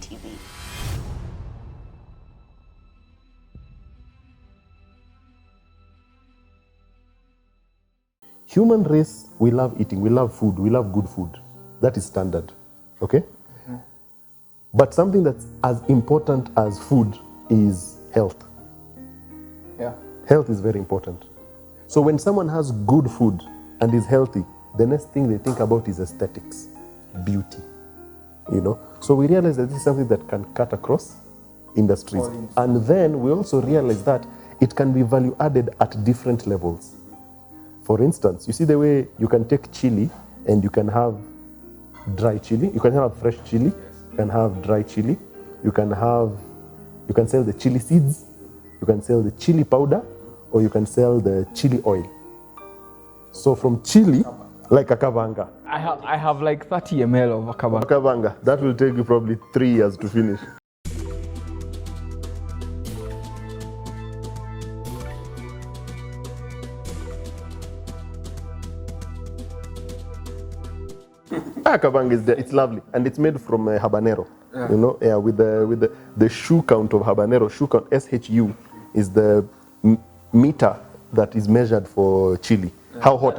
TV. Human race, we love eating, we love food, we love good food. That is standard, okay? But something that's as important as food is health. Yeah. Health is very important. So when someone has good food and is healthy, the next thing they think about is aesthetics, beauty, you know? So we realize that this is something that can cut across industries. And then we also realize that it can be value added at different levels. For instance, you see the way you can take chili and you can have dry chili, you can have fresh chili, you can have dry chili, you can sell the chili seeds, you can sell the chili powder, or you can sell the chili oil. So from chili, like a kavanga. I have like 30 ml of akabanga. Kavanga, that will take you probably 3 years to finish. Kavanga is there. It's lovely, and it's made from habanero. You know, with the shoe count of habanero. Shoe count, SHU, is the meter that is measured for chili. How hot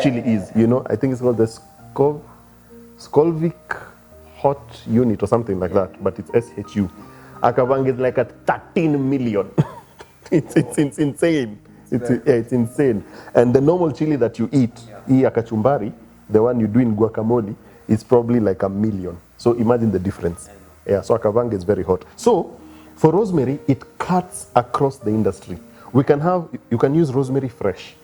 chili is. You know, I think it's called the Scoville hot unit or something like that, but it's SHU. Kavanga is like a 13 million. it's insane. It's insane. And the normal chili that you eat, kachumbari, the one you do in guacamole, is probably like 1 million. So imagine the difference. Yeah, so kavanga is very hot. So for rosemary, it cuts across the industry. You can use rosemary fresh.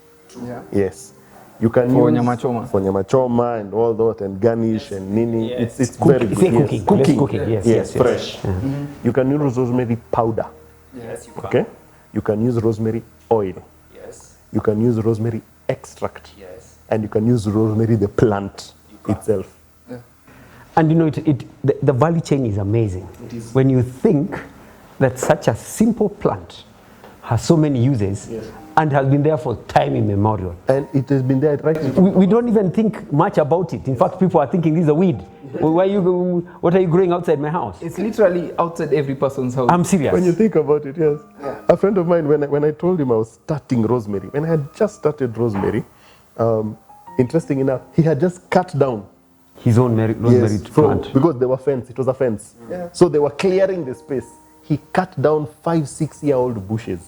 Yeah. Yes. You can For use nyama choma. For nyama choma and all that, and garnish and nini. Yes. It's very good. Cooking. Cooking. Cooking. Yes. Fresh. You can use rosemary powder. Yes, you can. Okay? You can use rosemary oil. Yes. You can use rosemary extract. Yes. And you can use rosemary, the plant itself. And you know, the value chain is amazing. It is. When you think that such a simple plant has so many uses and has been there for time immemorial. And it has been there right. We don't even think much about it. In fact, people are thinking this is a weed. What are you growing outside my house? It's literally outside every person's house. I'm serious. When you think about it, yes. Yeah. A friend of mine, when I told him I was starting rosemary, when I had just started rosemary, interesting enough, he had just cut down His own rosemary plant. because there were fence. It was a fence. Yeah. So they were clearing the space. He cut down 5-6-year-old bushes.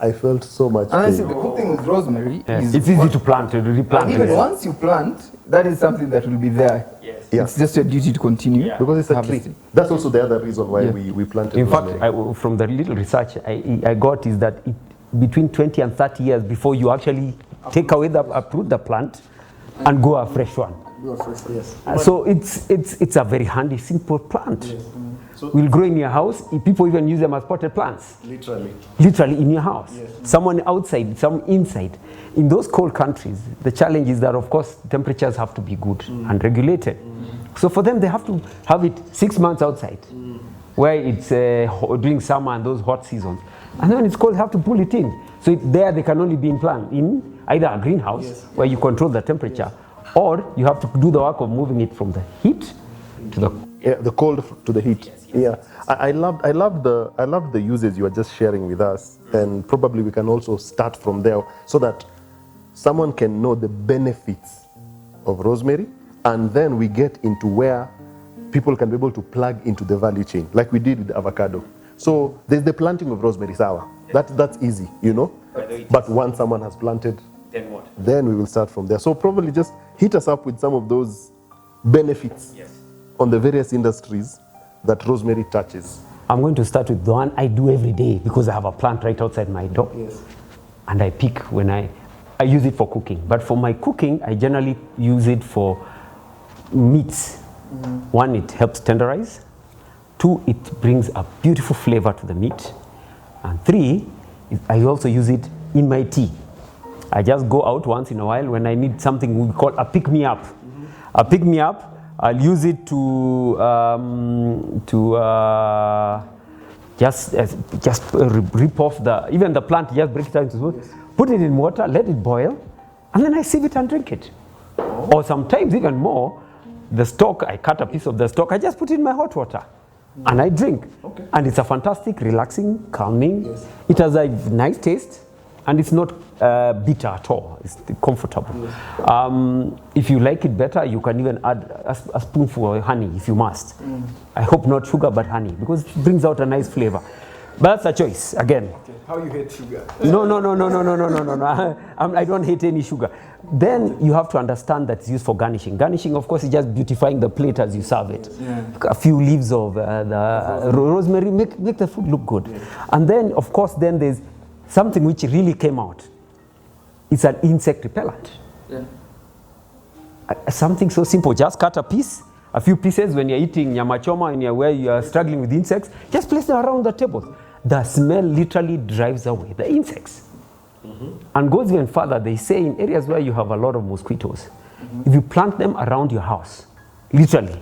I felt so much And I see pain. the good thing with rosemary is It's easy to plant, to replant. even once you plant, that is something that will be there. Yes. Yeah. It's just your duty to continue. Yeah. Because it's a tree. harvesting. That's also the other reason why we planted In fact, rosemary. from the little research I got is that between 20 and 30 years before you actually take away uproot the plant and grow a fresh one. Yes. So it's a very handy, simple plant. Will grow in your house. People even use them as potted plants. Literally in your house. Someone outside, some inside. In those cold countries, the challenge is that, of course, temperatures have to be good and regulated. So for them, they have to have it 6 months outside, where it's during summer and those hot seasons. And then when it's cold, they have to pull it in. So there they can only be in either a greenhouse, where you control the temperature, or you have to do the work of moving it from the heat to the cold to the heat. I love the uses you are just sharing with us, and probably we can also start from there so that someone can know the benefits of rosemary, and then we get into where people can be able to plug into the value chain, like we did with avocado. So there's the planting of rosemary sour. That's easy, you know. But once someone has planted, Then what? then we will start from there. So probably just hit us up with some of those benefits on the various industries that rosemary touches. I'm going to start with the one I do every day because I have a plant right outside my door. And I pick when I use it for cooking. But for my cooking, I generally use it for meats. One, it helps tenderize. Two, it brings a beautiful flavor to the meat. And three, I also use it in my tea. I just go out once in a while when I need something we call a pick-me-up. A pick-me-up, I'll use it to just rip off even the plant, just break it down into small, put it in water, let it boil, and then I sieve it and drink it. Or sometimes even more, the stalk, I cut a piece of the stalk, I just put it in my hot water. and I drink. Okay. And it's a fantastic, relaxing, calming. It has a nice taste, and it's not bitter at all. It's comfortable. If you like it better, you can even add a spoonful of honey if you must. I hope not sugar, but honey, because it brings out a nice flavor. But that's a choice, again. How you hate sugar? No. I don't hate any sugar. Then you have to understand that it's used for garnishing. Garnishing, of course, is just beautifying the plate as you serve it. A few leaves of the rosemary make the food look good. And then, of course, then there's something which really came out. It's an insect repellent. Something so simple. Just cut a few pieces when you're eating nyama choma and where you are struggling with insects. Just place them around the table. The smell literally drives away the insects. And goes even further. They say in areas where you have a lot of mosquitoes, if you plant them around your house, literally,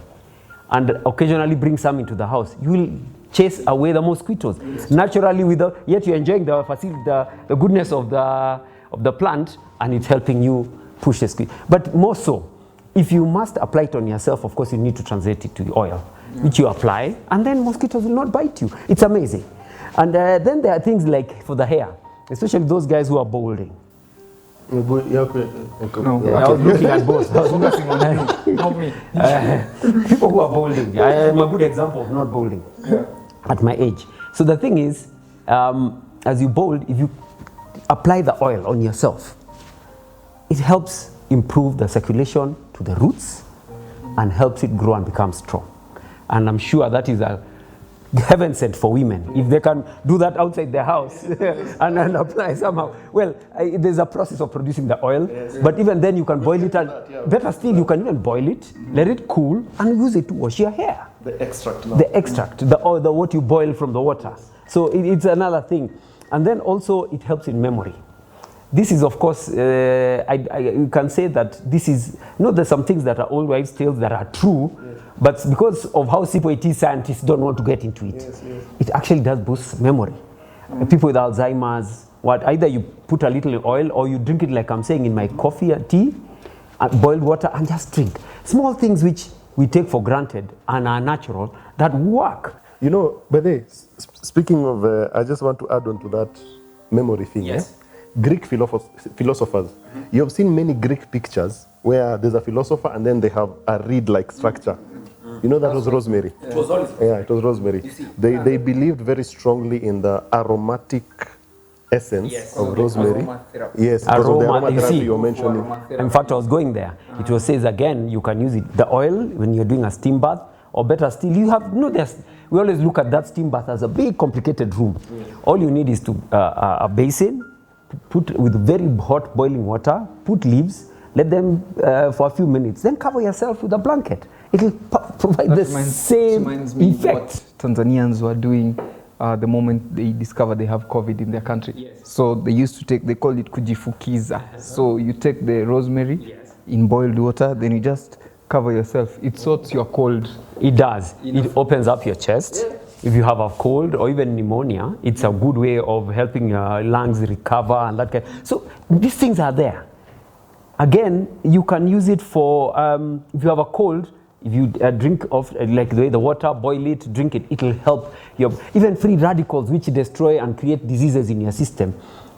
and occasionally bring some into the house, you will chase away the mosquitoes naturally. Yet you're enjoying the facility, the goodness of the plant, and it's helping you push the squeeze. But more so, if you must apply it on yourself, of course you need to translate it to the oil, which you apply, and then mosquitoes will not bite you. It's amazing. And then there are things like for the hair, especially those guys who are balding. No, I was looking at both. I was focusing on me, not me. People who are balding. I am a good example of not balding at my age. So the thing is, as you bald, if you apply the oil on yourself, it helps improve the circulation to the roots and helps it grow and become strong. And I'm sure that is a heaven sent for women. If they can do that outside their house and then apply somehow. Well, there's a process of producing the oil, but even then you can boil it, and better still, you can even boil it, let it cool, and use it to wash your hair. The extract now. The extract, the what you boil from the water. So it's another thing. And then also it helps in memory. This is, of course, you can say that this is, there's some things that are old wives' tales that are true, but because of how simple it is, scientists don't want to get into it. It actually does boost memory. People with Alzheimer's, either you put a little oil or you drink it like I'm saying in my coffee or tea, boiled water, and just drink. Small things which we take for granted and are natural that work. By the way, speaking of, I just want to add on to that memory thing. Yes. Greek philosophers. You have seen many Greek pictures where there's a philosopher and then they have a reed-like structure. That was rosemary. It was olive. Yeah, it was rosemary. They believed very strongly in the aromatic essence of rosemary. Aromatherapy. Yes, because of the aromatherapy you're mentioning. In fact, I was going there. It was says again, you can use it. The oil when you're doing a steam bath, or better still, you have we always look at that steam bath as a big complicated room. All you need is a basin, put with very hot boiling water, put leaves, let them for a few minutes, then cover yourself with a blanket. It will provide the same effect. What Tanzanians were doing the moment they discovered they have COVID in their country. So they used to they call it kujifukiza. So you take the rosemary in boiled water, then you just cover yourself. It sorts your cold. It does. It opens up your chest. If you have a cold or even pneumonia, it's a good way of helping your lungs recover and that kind. So these things are there. Again, you can use it for if you have a cold. If you drink like the way the water, boil it, drink it, it will help your even free radicals which destroy and create diseases in your system.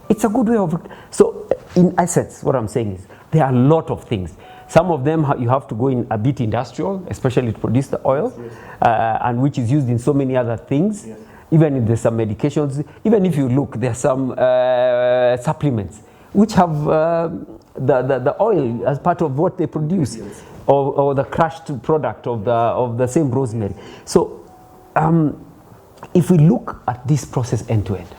It's a good way of. So in essence, what I'm saying is there are a lot of things. Some of them you have to go in a bit industrial, especially to produce the oil, and which is used in so many other things. Even if there's some medications, even if you look, there's some supplements which have the oil as part of what they produce, or the crushed product of the same rosemary. So if we look at this process end to end,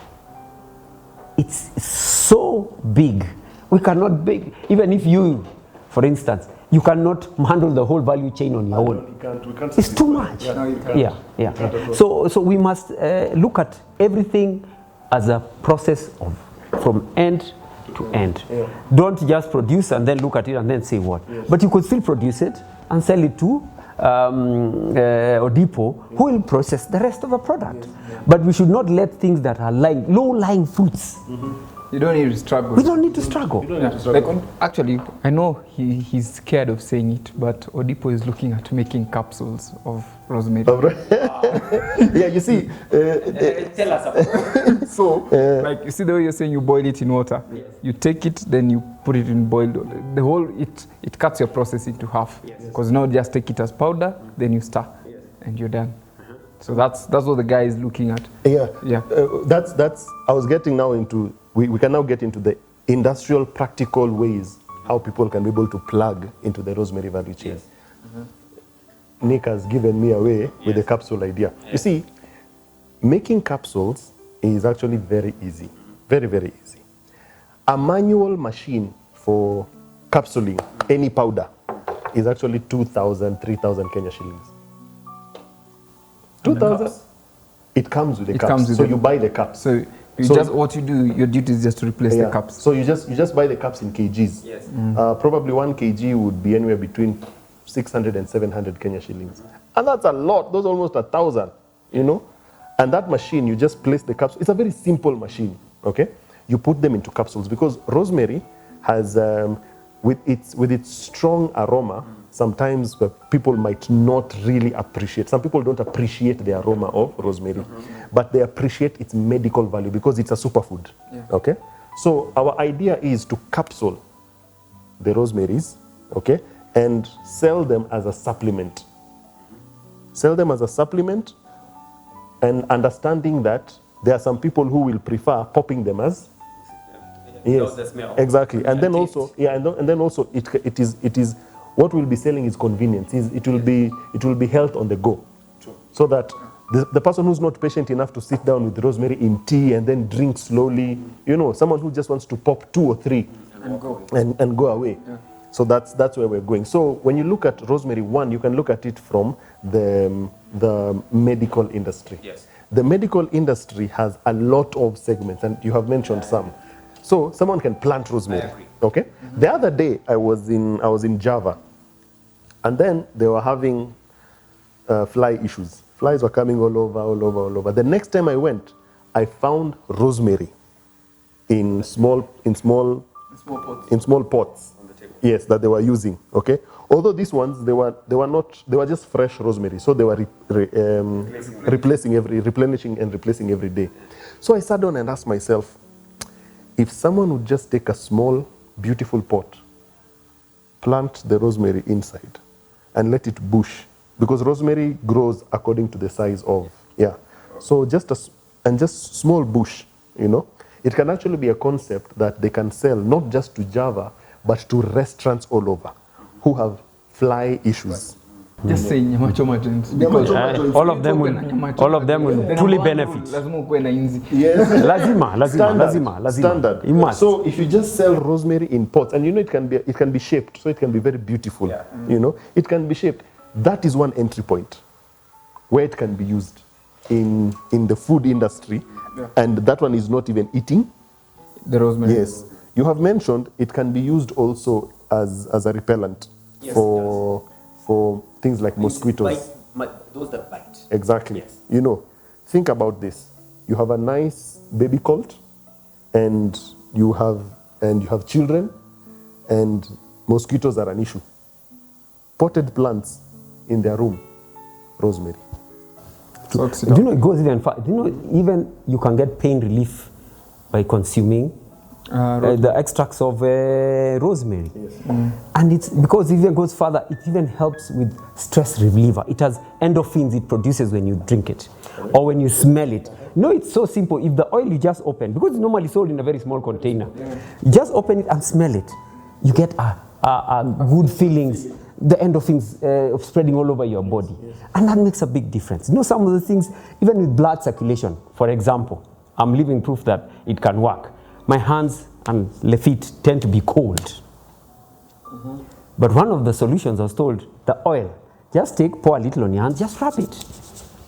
it's so big. We cannot even if you, for instance, you cannot handle the whole value chain on your own. We can't It's too much. So we must look at everything as a process from end to end. Don't just produce and then look at it and then say what. But you could still produce it and sell it to Odipo, who will process the rest of the product. But we should not let things that are low-lying fruits You don't need to struggle. We don't need to struggle. Like, actually, I know he's scared of saying it, but Odipo is looking at making capsules of rosemary. Yeah, you see. Tell us about So, like, you see the way you're saying you boil it in water. Yes. You take it, then you put it in boiled. The whole it cuts your process into half. Because now just take it as powder, then you stir, and you're done. So that's what the guy is looking at. Yeah. Yeah. That's. I was getting now into. We can now get into the industrial, practical ways how people can be able to plug into the rosemary value chain. Yes. Nick has given me away with the capsule idea. You see, making capsules is actually very easy. Very, very easy. A manual machine for capsuling any powder is actually 2,000, 3,000 Kenya shillings. 2,000? It comes with the cups. So you buy the cups. So just what you do, your duty is just to replace the cups. So you just buy the cups in kgs. Yes. Probably 1 kg would be anywhere between 600 and 700 Kenya shillings. And that's a lot. Those almost 1,000, you know. And that machine, you just place the capsules. It's a very simple machine, okay? You put them into capsules because rosemary has, with its strong aroma, sometimes people might not really appreciate. Some people don't appreciate the aroma of rosemary, but they appreciate its medical value because it's a superfood, okay? So our idea is to capsule the rosemaries, okay, and sell them as a supplement. Sell them as a supplement, and understanding that there are some people who will prefer popping them as the smell. exactly, and then also and then also it is what we'll be selling is convenience. It will be health on the go. True. So that the person who's not patient enough to sit down with rosemary in tea and then drink slowly, you know, someone who just wants to pop 2 or 3 and go away. Yeah. So that's where we're going. So when you look at rosemary, one, you can look at it from the medical industry. Yes. The medical industry has a lot of segments, and you have mentioned some. So someone can plant rosemary. Okay. The other day I was in Java, and then they were having fly issues. Flies were coming all over. The next time I went, I found rosemary in small pots. Yes, that they were using. Okay. Although these ones they were just fresh rosemary, so they were replenishing and replacing every day. So I sat down and asked myself, if someone would just take a small, beautiful pot, plant the rosemary inside, and let it bush, because rosemary grows according to the size of So just small bush, you know, it can actually be a concept that they can sell not just to Java, but to restaurants all over who have fly issues. Just say nyama choma joints, because all of them will truly benefit. Lazima ukuwe na inzi. Yes. Lazima. Standard. You must. So if you just sell rosemary in pots, and you know it can be shaped, so it can be very beautiful. Yeah. You know, it can be shaped. That is one entry point where it can be used in the food industry, and that one is not even eating The rosemary. Yes. You have mentioned it can be used also as a repellent for things like mosquitoes. Those that bite. Exactly. Yes. You know, think about this. You have a nice baby colt, and you have children, and mosquitoes are an issue. Potted plants in their room, rosemary. Do you know it goes even far? Do you know even you can get pain relief by consuming the extracts of rosemary? Yes. And it's because it even goes further, it even helps with stress reliever. It has endorphins it produces when you drink it or when you smell it. No, it's so simple. If the oil you just open, because it's normally sold in a very small container, you just open it and smell it. You get a good feelings, the endorphins of spreading all over your body. And that makes a big difference. You know, some of the things, even with blood circulation, for example, I'm living proof that it can work. My hands and left feet tend to be cold. But one of the solutions I was told, the oil, just pour a little on your hands, just rub it.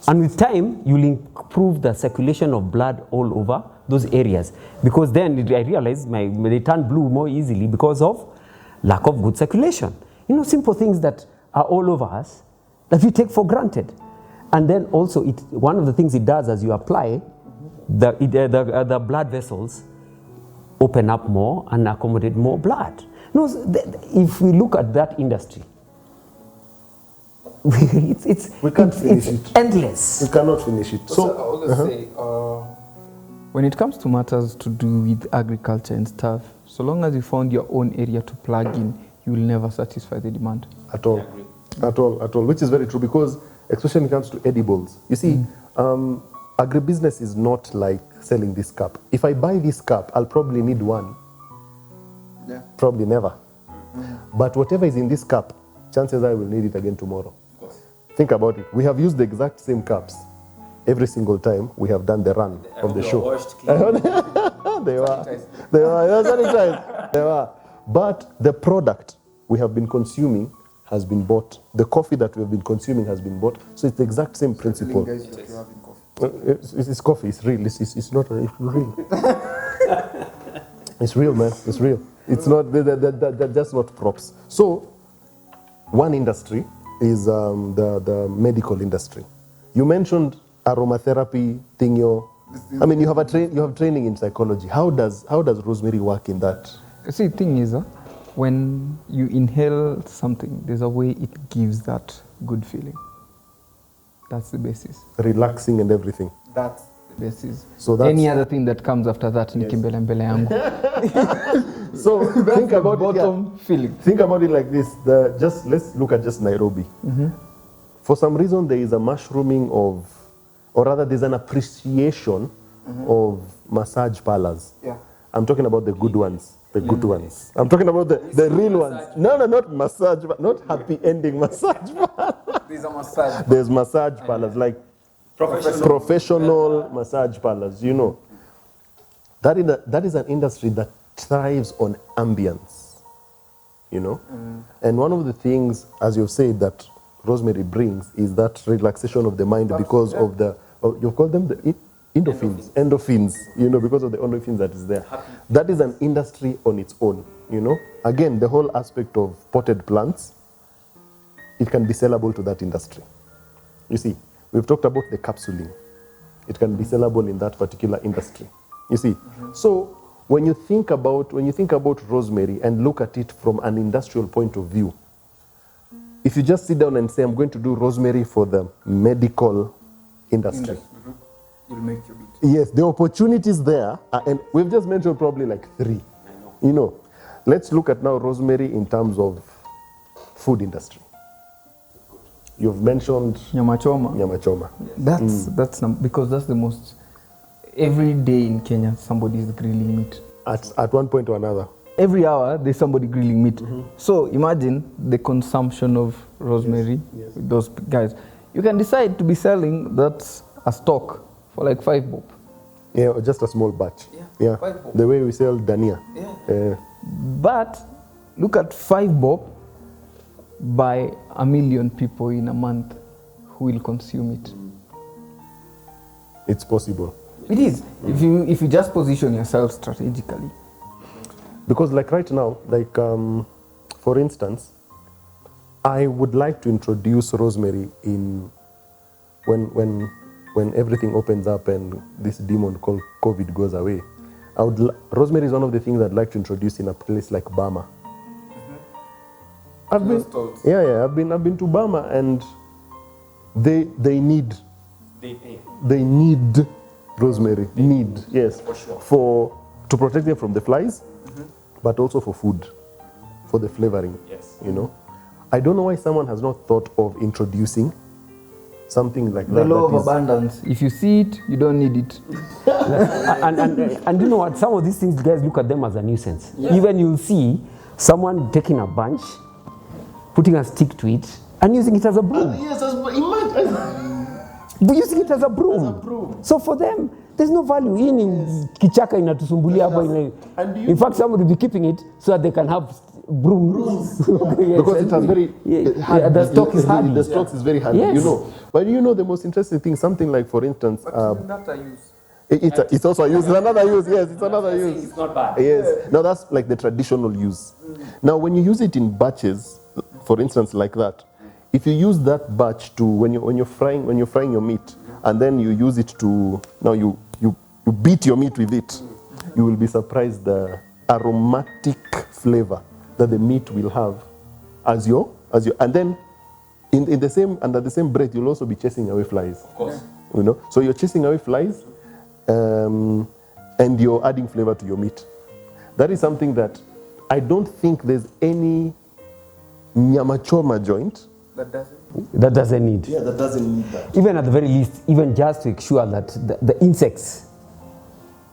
And with time, you'll improve the circulation of blood all over those areas. Because then I realized they turn blue more easily because of lack of good circulation. You know, simple things that are all over us that we take for granted. And then also, one of the things it does as you apply the blood vessels, open up more and accommodate more blood. No, if we look at that industry, it's endless. We cannot finish it. So I always say, when it comes to matters to do with agriculture and stuff, so long as you found your own area to plug in, you will never satisfy the demand. At all. At all. Which is very true, because especially when it comes to edibles. You see, agribusiness is not like selling this cup. If I buy this cup, I'll probably need one. Yeah. Probably never. But whatever is in this cup, chances are I will need it again tomorrow. Think about it. We have used the exact same cups every single time we have done the run of the show. They were sanitized. They were. But the product we have been consuming has been bought. The coffee that we have been consuming has been bought. So it's the exact same principle. It's coffee. It's real. It's not it's real. It's real, man. It's real. It's not. They're just not props. So one industry is the medical industry. You mentioned aromatherapy, thingo. I mean, you have training in psychology. How does Rosemary work in that? See, the thing is, when you inhale something, there's a way it gives that good feeling. That's the basis. Relaxing and everything. That's the basis. So that's, any other thing that comes after that, ni kimbele mbele yangu. So think about bottom feeling. Think about it like this. Let's look at just Nairobi. For some reason, there is a mushrooming of, or rather, there's an appreciation of massage parlors. Yeah. I'm talking about the good ones. The good ones. I'm talking about the real ones. No, not massage, not happy ending massage parlors. There's a massage. There's massage parlors, like professional massage parlors, you know. That is an industry that thrives on ambience, you know. And one of the things, as you've said, that Rosemary brings is that relaxation of the mind because of the, you call them the endorphins, you know, because of the endorphins that is there. That is an industry on its own, you know. Again, the whole aspect of potted plants, it can be sellable to that industry. You see, we've talked about the capsuling. It can be sellable in that particular industry. You see, so when you think about Rosemary and look at it from an industrial point of view, if you just sit down and say, I'm going to do Rosemary for the medical industry, you'll make your beat. Yes, the opportunities there, and we've just mentioned probably like 3. You know, let's look at now Rosemary in terms of food industry. You've mentioned Nyama choma. Nyama choma. That's because that's the most. Every day in Kenya, somebody is grilling meat. At one point or another. Every hour, there's somebody grilling meat. So imagine the consumption of Rosemary with those guys. You can decide to be selling that a stock for like 5 bob. Yeah, or just a small batch. Yeah. 5 bob. The way we sell Dania. Yeah. But look at 5 bob by 1 million people in a month who will consume it. It's possible. It is. If you just position yourself strategically. Because like right now, like for instance, I would like to introduce Rosemary in when everything opens up and this demon called COVID goes away. Rosemary is one of the things I'd like to introduce in a place like Burma. I've been to Burma, and they need Rosemary. Yes, for sure. To protect them from the flies, but also for food, for the flavoring. Yes, you know. I don't know why someone has not thought of introducing something like that. The law of abundance. If you see it, you don't need it. and you know what? Some of these things, guys look at them as a nuisance. Yeah. Even you'll see someone taking a bunch, putting a stick to it, and using it as a broom. Using it as a broom. So for them, there's no value. Kichaka inatusumbulia hapa. In fact, somebody will be keeping it so that they can have brooms. Because it has very the stock is hardy. The stock is very hardy, you know. But you know the most interesting thing, something like, for instance, it's also a use. It's another use. Yes, it's another use. It's not bad. Yes. Now that's like the traditional use. Now when you use it in batches, for instance, like that, if you use that batch to when you're frying your meat, and then you use it to you beat your meat with it, you will be surprised the aromatic flavor that the meat will have and then in the same, under the same breath, you'll also be chasing away flies. Of course. You know, so you're chasing away flies, and you're adding flavor to your meat. That is something that I don't think there's any nyama choma joint That doesn't need. Yeah, that doesn't need that. Even at the very least, even just to ensure that the insects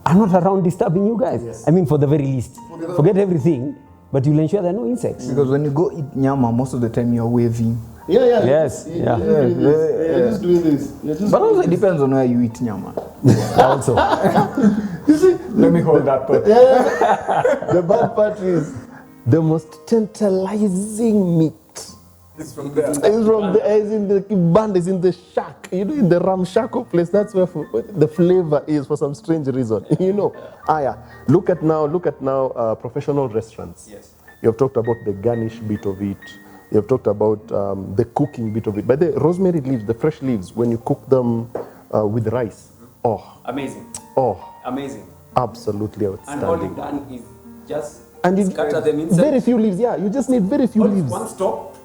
are not around disturbing you guys. Yes. I mean, for the very least. Forget everything, but you'll ensure there are no insects. Because when you go eat nyama, most of the time you're waving. Yeah, yeah. Yes, yeah. You're just doing this. You're just But doing also it this. depends on where you eat nyama. Also. You see, Let me hold that thought. the bad part is the most tantalizing meat. It's from there. It's from the, it's in the band, is in the shack, you know, in the ramshackle place. That's where the flavor is for some strange reason, you know. Yeah. Look at now, professional restaurants. Yes. You have talked about the garnish bit of it. You have talked about the cooking bit of it. But the rosemary leaves, the fresh leaves, when you cook them with rice, Amazing. Amazing. Absolutely And all outstanding. you've done is just And you scatter them inside. very few leaves, yeah. You just need very few leaves. One stop.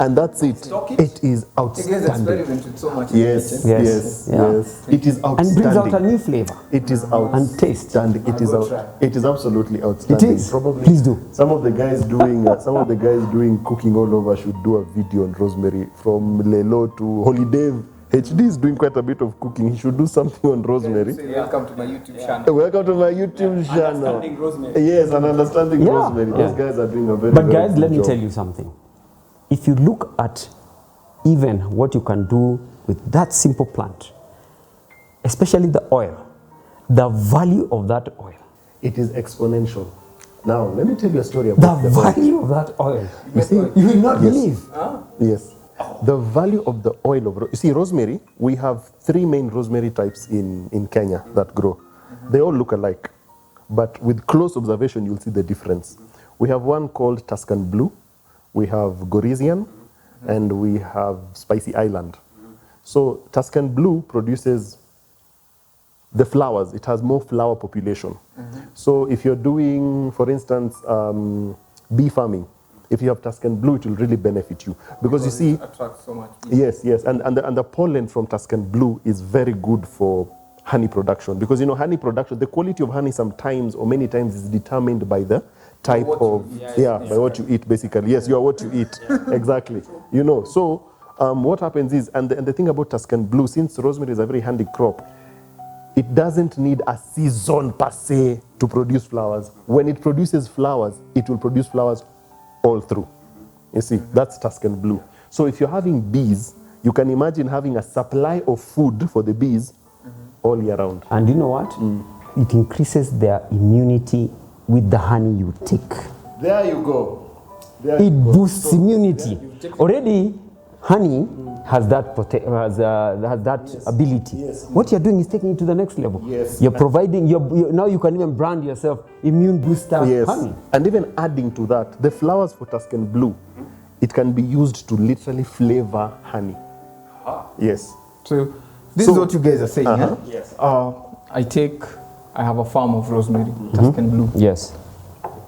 And that's it. Stock it. It is You guys outstanding. experiment with so much. Yes, Yes. yes, Yeah. yes. It is And brings out a outstanding. new flavor. It is And taste. outstanding. It is I'll out. try. It is absolutely outstanding. It is. Probably. Please do. Some of the guys doing cooking all over should do a video on rosemary. From Lelo to Holiday HD is doing quite a bit of cooking. He should do something on rosemary. Say welcome to my YouTube channel. Welcome to my YouTube channel. Understanding rosemary. Yes, and understanding Yeah, rosemary. yeah. Those guys are doing a very. But very guys, good let me job. tell you something. If you look at even what you can do with that simple plant, especially the oil, the value of that oil, It is exponential. Now, let me tell you a story about the the oil. value of that oil, You see, you will not Yes. believe. Yes. The value of the oil of you see, rosemary, we have 3 main rosemary types in Kenya that grow. They all look alike, but with close observation, you'll see the difference. We have one called Tuscan Blue, we have Gorizian, and we have Spicy Island. So Tuscan Blue produces the flowers. It has more flower population. So if you're doing, for instance, bee farming, if you have Tuscan Blue, it will really benefit you. Because you see, It attracts so much people. yes, and the pollen from Tuscan Blue is very good for honey production. Because, you know, honey production, the quality of honey sometimes or many times is determined by the type what you of, eat. by what you eat, basically. Yes, you are what you eat. Exactly. You know, so what happens is, and the thing about Tuscan Blue, since rosemary is a very handy crop, it doesn't need a season per se to produce flowers. When it produces flowers, it will produce flowers all through. You see, that's Tuscan Blue. So if you're having bees, you can imagine having a supply of food for the bees all year round. And you know what? It increases their immunity with the honey you take. There you go. It boosts immunity. Already, honey has that has that ability. Yes. What you're doing is taking it to the next level. Yes. You're providing. Now you can even brand yourself immune booster Yes. honey. And even adding to that, the flowers for Tuscan Blue, it can be used to literally flavor honey. Yes. So this So- is what you guys are saying. Uh-huh. Yes. I have a farm of rosemary, Tuscan Blue. Yes.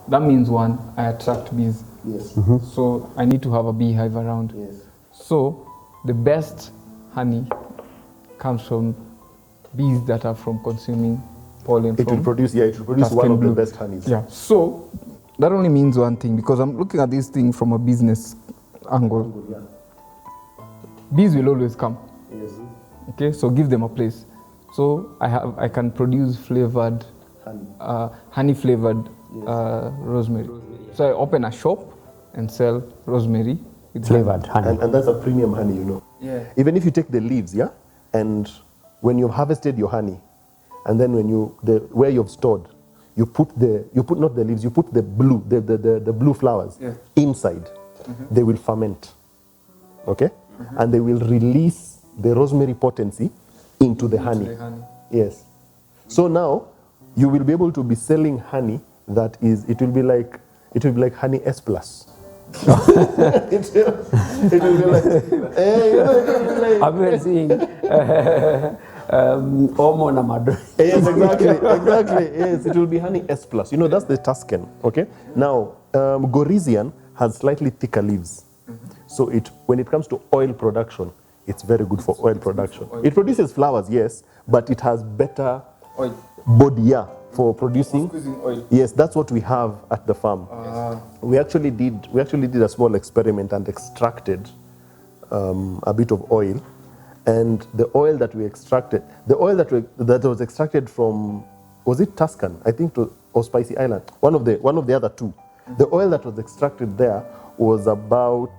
That means one, I attract bees. Yes. So I need to have a beehive around. Yes. So the best honey comes from bees that are from consuming pollen It will from produce, it will produce one Tuscan of Blue. the best honeys. Yeah. So that only means one thing, because I'm looking at this thing from a business angle. Yeah. Bees will always come. Yes. Okay, so give them a place. So I can produce flavored, Honey. honey flavored rosemary. So I open a shop and sell rosemary with Flavored honey. And that's a premium honey, you know. Yeah. Even if you take the leaves, yeah, and when you've harvested your honey, and then when where you've stored, you put not the leaves, you put the blue, the blue flowers inside. They will ferment, okay, and they will release the rosemary potency into the honey. Yes. So now you will be able to be selling honey that is. It will be like honey S plus. it will be like, it will be like I'm even seeing Omo na madra. Yes, exactly. Yes, it will be honey S+. You know, that's the Tuscan, okay? Now, Gorizian has slightly thicker leaves. So when it comes to oil production, it's very good for oil production. It produces flowers, yes, but it has better Oil. body, yeah, for producing. Squeezing oil. Yes, that's what we have at the farm. We actually did a small experiment and extracted a bit of oil, and the oil that we extracted, that was extracted from, was it Tuscan? I think, or Spicy Island, one of the other two. The oil that was extracted there was about,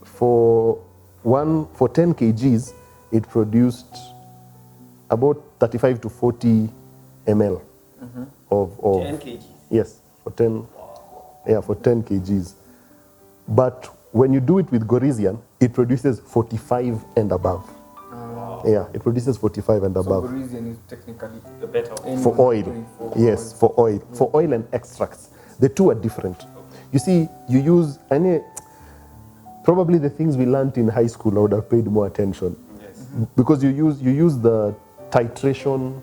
for 10 kgs, it produced about 35 to 40 ml of 10 kg. Yes, for 10 kgs. But when you do it with Gorizian, it produces 45 and above. Yeah, it produces 45 and above. So Gorizian is technically the better For oil. Yes, for oil. For oil and extracts. The two are different. You see, you use probably the things we learned in high school, I would have paid more attention. Yes. Because you use the titration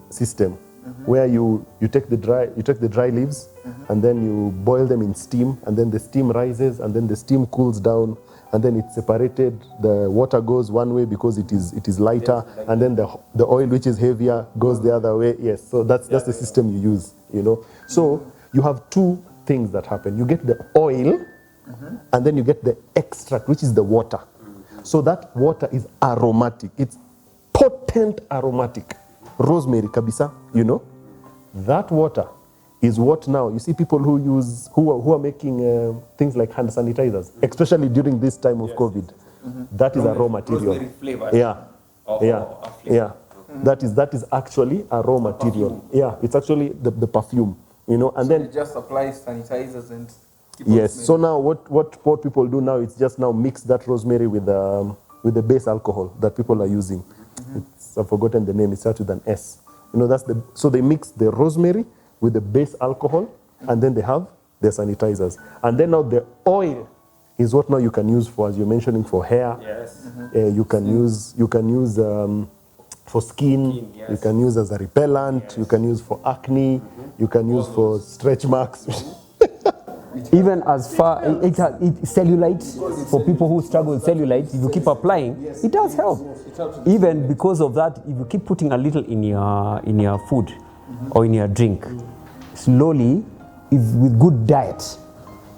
system, where you take the dry leaves and then you boil them in steam, and then the steam rises and then the steam cools down, and then it's separated. The water goes one way because it is lighter, and then the oil, which is heavier, goes the other way. Yes, so that's the system you use, you know. So you have two things that happen. You get the oil, and then you get the extract, which is the water. So that water is aromatic. It's potent aromatic. Rosemary kabisa, you know. That water is what now, you see people who are making things like hand sanitizers, especially during this time of COVID. That is a raw material. Rosemary flavor. Yeah. Or Yeah. a flavor. Yeah. That is actually a raw material. Yeah, it's actually the perfume, you know. And So then you just apply sanitizers and keep yes. on So now what people do now is just now mix that rosemary with the base alcohol that people are using. I've forgotten the name. It starts with an S. You know, so they mix the rosemary with the base alcohol, and then they have their sanitizers. And then now the oil is what now you can use for, as you're mentioning, for hair. Yes. You can use for skin. Yes. You can use as a repellent. You can use for acne. You can use for stretch marks. Even as far cellulite, for people who struggle with cellulite, if you keep applying, it does help. Even because of that, if you keep putting a little in your food or in your drink, slowly, if with good diet,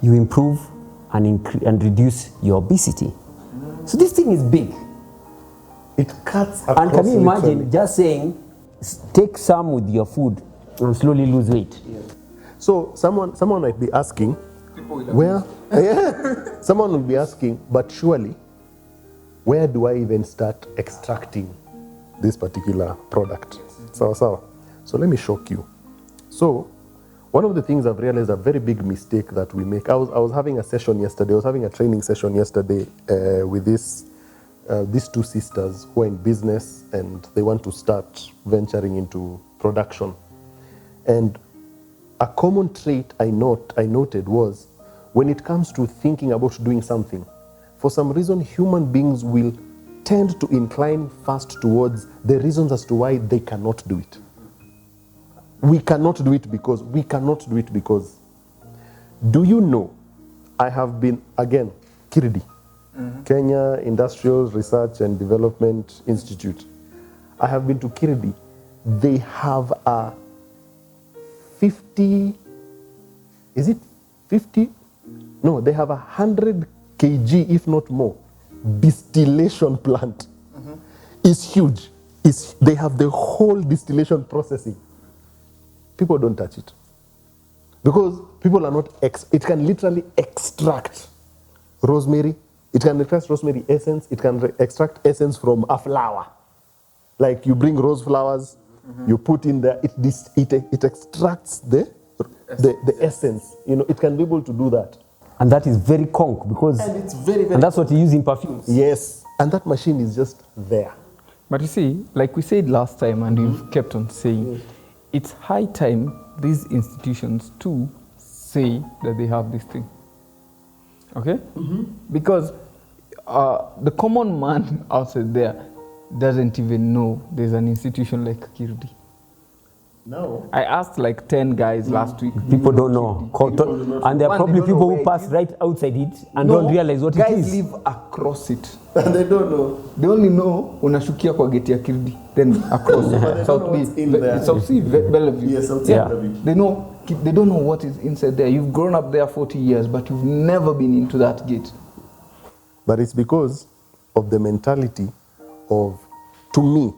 you improve and reduce your obesity. So this thing is big. It cuts across. And can you imagine literally. just saying, take some with your food and slowly lose weight? So someone might be asking, where? Yeah. Someone will be asking, but surely, where do I even start extracting this particular product? So let me shock you. So one of the things I've realized, a very big mistake that we make. I was having a session yesterday. I was having a training session yesterday with these two sisters who are in business, and they want to start venturing into production. And a common trait I noted was, when it comes to thinking about doing something, for some reason human beings will tend to incline first towards the reasons as to why they cannot do it. We cannot do it because, we cannot do it because. Do you know, I have been, again, Kiridi, Kenya Industrial Research and Development Institute. I have been to Kiridi. They have a 50, is it 50? No, they have 100 kg, if not more, distillation plant. It's huge. They have the whole distillation processing. People don't touch it. Because people are not, it can literally extract rosemary. It can extract rosemary essence. It can extract essence from a flower. Like you bring rose flowers, you put in there, it extracts the essence. You know, it can be able to do that. And that is very conk because, And it's very, very and that's what you use in perfumes. Yes, and that machine is just there. But you see, like we said last time, and you've kept on saying, it's high time these institutions too say that they have this thing. Okay? Because the common man outside there doesn't even know there's an institution like Kirdi. No. I asked like 10 guys last week. People don't know. And there are One, probably they don't know people where who it pass is. right outside it and No, don't realize what it guys is. live across it. They don't know. They only know unashukia kwa gate ya Kirdi, then across But they don't know what's in there. South Sea, Bellevue. Yes, outside Yeah. Bellevue. They don't know what is inside there. You've grown up there 40 years, but you've never been into that gate. But it's because of the mentality of, to me,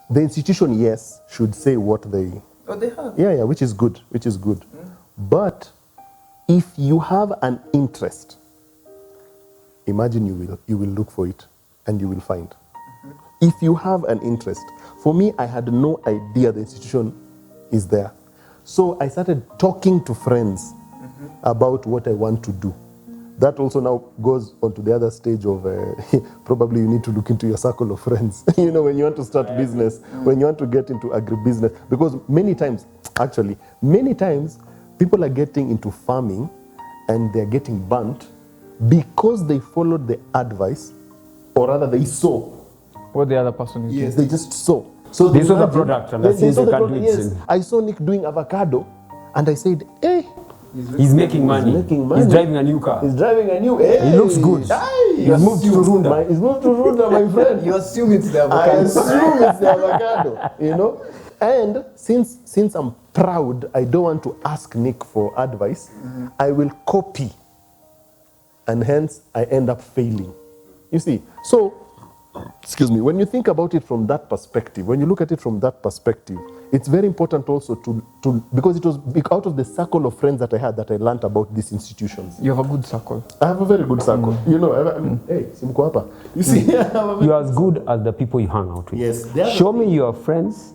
the institution, yes, should say what they... Oh, they have. Yeah, which is good, But if you have an interest, imagine you will look for it and you will find. If you have an interest, for me, I had no idea the institution is there. So I started talking to friends about what I want to do. That also now goes on to the other stage of probably you need to look into your circle of friends. You know, when you want to start business, when you want to get into agribusiness, because many times, people are getting into farming and they're getting burnt because they followed the advice, or rather they saw. What the other person is Yes, doing. they just saw. So They saw the imagine- product and they that's it, saw they the can do product, it. yes. I saw Nick doing avocado and I said, hey, He's making money. making money. He's driving a new car. he's driving a new, hey, He looks good. Hey, He's moved to Runda. He's moved to Runda, my friend. You assume it's the I avocado. assume it's the avocado, you know. And since I'm proud, I don't want to ask Nick for advice. I will copy, and hence I end up failing. You see, so excuse me. When you think about it from that perspective, when you look at it from that perspective, it's very important also to because it was out of the circle of friends that I had that I learned about these institutions. You have a good circle. I have a very good circle. You know, I mean, hey, simko hapa. You see, I have a very- You're as good as the people you hang out with. Yes, they are the Show me your friends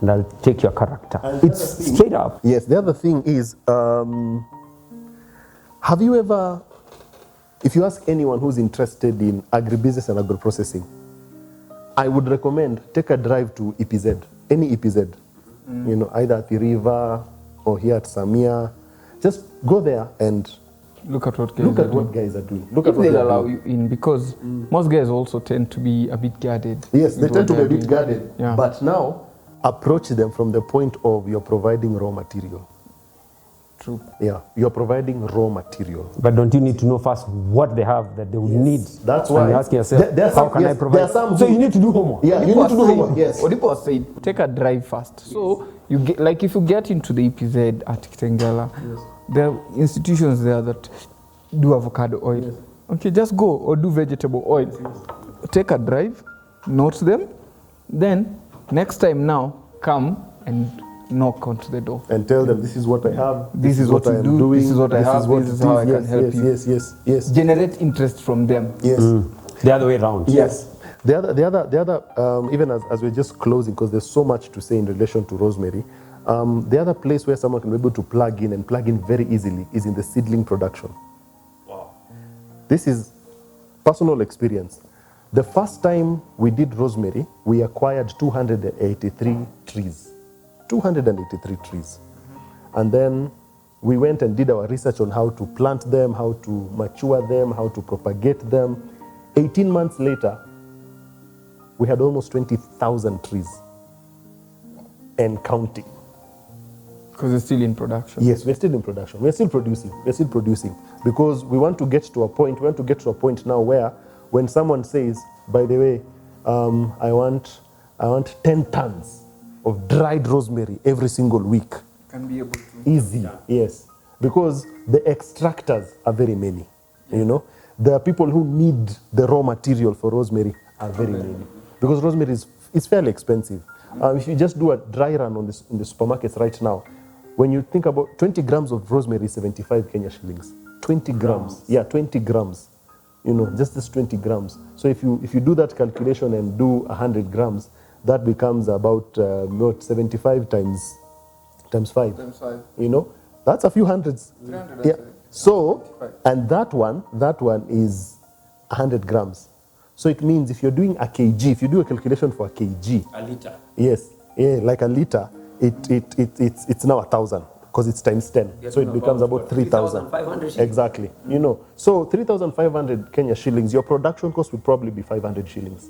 and I'll take your character. And the It's other thing- straight up. Yes, the other thing is, have you ever, if you ask anyone who's interested in agribusiness and agro-processing, I would recommend take a drive to EPZ, any EPZ, you know, either at the river or here at Samia. Just go there and Look at what guys look are at doing. what guys are doing. Look If at what they'll they're allow doing. you in, because most guys also tend to be a bit guarded. Yes, they with tend to what be a they're bit doing. guarded. Yeah. But now, approach them from the point of you're providing raw material. True. Yeah, you're providing raw material. But don't you need to know first what they have that they would need? That's And why. you ask yourself, There are how some- can I yes, provide? there are some So who- you need to do homework. Yeah, you Odipo need to do has homework. said- Yes. Odipo has said, take a drive first. So you get, like if you get into the EPZ at Kitengela, there are institutions there that do avocado oil. Okay, just go or do vegetable oil. Take a drive, note them, then next time now come and knock onto the door. And tell them this is what I have. This is what I you am do, doing. this is what I have, what this is it how I can yes, help yes, you. Yes. Generate interest from them. Yes. The other way around. Yes. The other, even as we're just closing, because there's so much to say in relation to Rosemary, the other place where someone can be able to plug in very easily is in the seedling production. Wow. This is personal experience. The first time we did Rosemary, we acquired 283 trees. 283 trees. And then we went and did our research on how to plant them, how to mature them, how to propagate them. 18 months later, we had almost 20,000 trees and counting. Because it's still in production. Yes, we're still in production. We're still producing. Because we want to get to a point now where when someone says, by the way, I want 10 tons of dried rosemary every single week. Can be able to. Easy, yes. Because the extractors are very many, you know. The people who need the raw material for rosemary are very many. Because rosemary is fairly expensive. If you just do a dry run in the supermarkets right now, when you think about 20 grams of rosemary is 75 Kenya shillings. 20 grams. Yeah, 20 grams. You know, just this 20 grams. So if you do that calculation and do 100 grams, that becomes about 75 times 5. Times 5. You know, that's a few hundreds. 300. Yeah. I'd say. So, 75. and that one is 100 grams. So it means if you're doing a kg, if you do a calculation for a kg, A liter. yes, yeah, like a liter, it's now 1,000. because it's times 10. Yes, So it becomes about 3,000. 3,500 shillings. Exactly. You know, so 3,500 Kenya shillings, your production cost would probably be 500 shillings.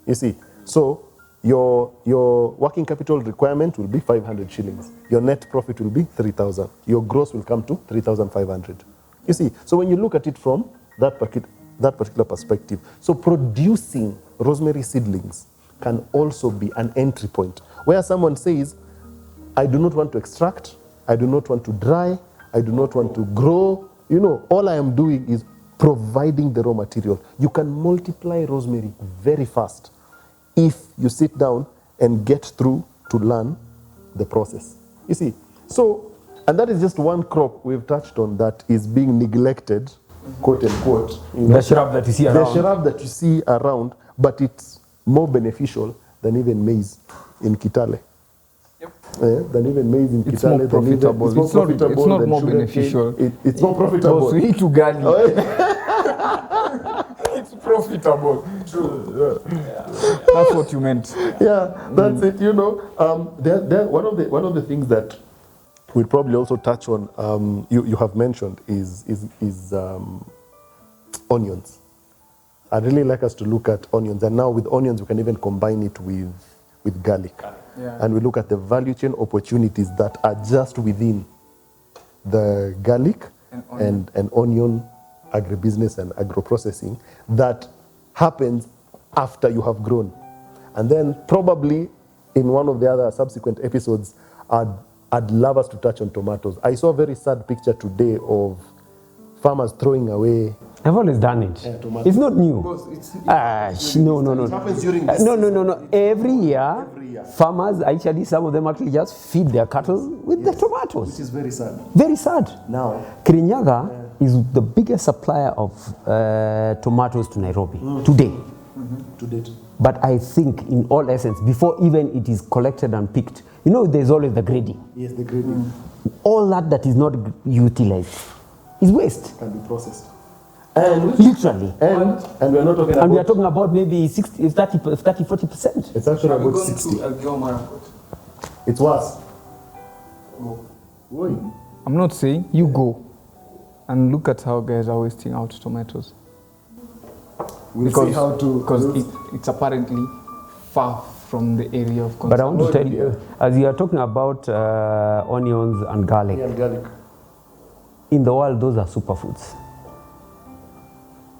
You see, so your working capital requirement will be 500 shillings. Your net profit will be 3,000. Your gross will come to 3,500. You see, so when you look at it from that particular perspective, so producing rosemary seedlings can also be an entry point where someone says, I do not want to extract, I do not want to dry, I do not want to grow. You know, all I am doing is providing the raw material. You can multiply rosemary very fast if you sit down and get through to learn the process. You see, so, and that is just one crop we've touched on that is being neglected, quote unquote. You know, The shrub that you see the around. shrub that you see around, but it's more beneficial than even maize in Kitale. Than even maize in It's Kitale. more profitable. It's not than more sugarcane. beneficial. It's more profitable. So eat ugali. Oh, It's profitable. True. That's what you meant. yeah, that's it. You know, one of the things that we'll probably also touch on, you have mentioned is onions. I'd really like us to look at onions, and now with onions we can even combine it with garlic, and we look at the value chain opportunities that are just within the garlic and onion agribusiness and agro-processing that happens after you have grown. And then probably in one of the other subsequent episodes, I'd love us to touch on tomatoes. I saw a very sad picture today of farmers throwing away. I've always done it. It's not new. No. It happens during this No. Every year, farmers actually, some of them actually just feed their cattle with the tomatoes. Which is very sad. Very sad. Now, Kirinyaga is the biggest supplier of tomatoes to Nairobi today. to date. But I think in all essence, before even it is collected and picked, you know, there's always the grading. Yes, the grading All that is not utilized is waste. can be processed. And Literally. and we're not talking And we are about, talking about maybe 60, 30, 40%. it's actually We're about going 60. to Elgeyo Marakwet. It's worse. Oi. I'm not saying you go and look at how guys are wasting out tomatoes. We'll see how to, because it's apparently far from the area of concern. But I want to tell you, as you are talking about onions and garlic, and garlic. in the world, those are superfoods.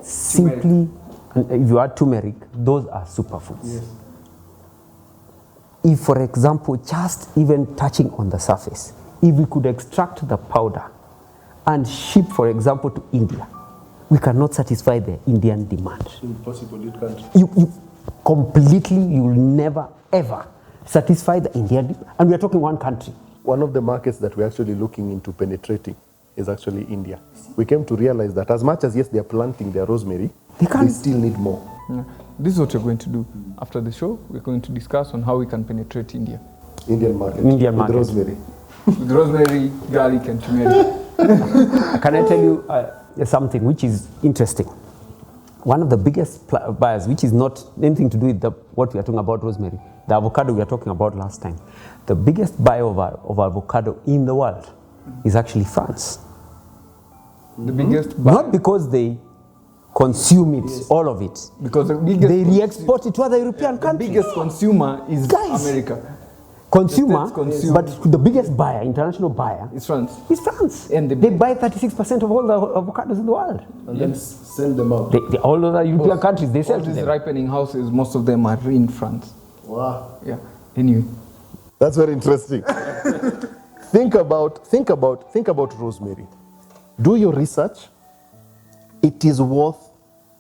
Simply, if you add turmeric, those are superfoods. Yes. If, for example, just even touching on the surface, if we could extract the powder and ship, for example, to India, we cannot satisfy the Indian demand. Impossible, it can't. You completely, you will never, ever satisfy the Indian demand. And we are talking one country. One of the markets that we're actually looking into penetrating is actually India. We came to realize that as much as, yes, they're planting their rosemary, they still need more. Yeah. This is what we're going to do. After the show, we're going to discuss on how we can penetrate India. Indian market. Indian with market. rosemary. With rosemary, garlic, and turmeric. Can I tell you something which is interesting? One of the biggest buyers, which is not anything to do with what we are talking about, rosemary, the avocado we were talking about last time, the biggest buyer of avocado in the world is actually France. The biggest buyer. Not because they consume it, all of it. Because the biggest They re-export it to other European the countries. biggest consumer is Guys. America. Consumer, The states consume. but the biggest buyer, international buyer, It's France. is France. And they buy 36% of all the avocados in the world. And then send them out. All other European countries, they sell All to these them. ripening houses, most of them are in France. Wow. Yeah. Anyway. That's very interesting. Think about rosemary. Do your research. It is worth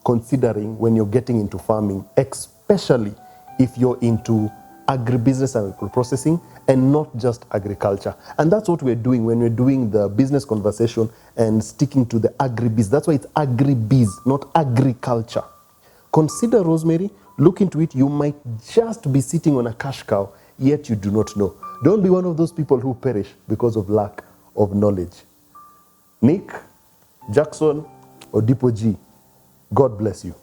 considering when you're getting into farming, especially if you're into agribusiness and agro-processing and not just agriculture. And that's what we're doing when we're doing the business conversation and sticking to the agribiz. That's why it's agribiz, not agriculture. Consider rosemary, look into it. You might just be sitting on a cash cow, yet you do not know. Don't be one of those people who perish because of lack of knowledge. Nick, Jackson, Odipo G, God bless you.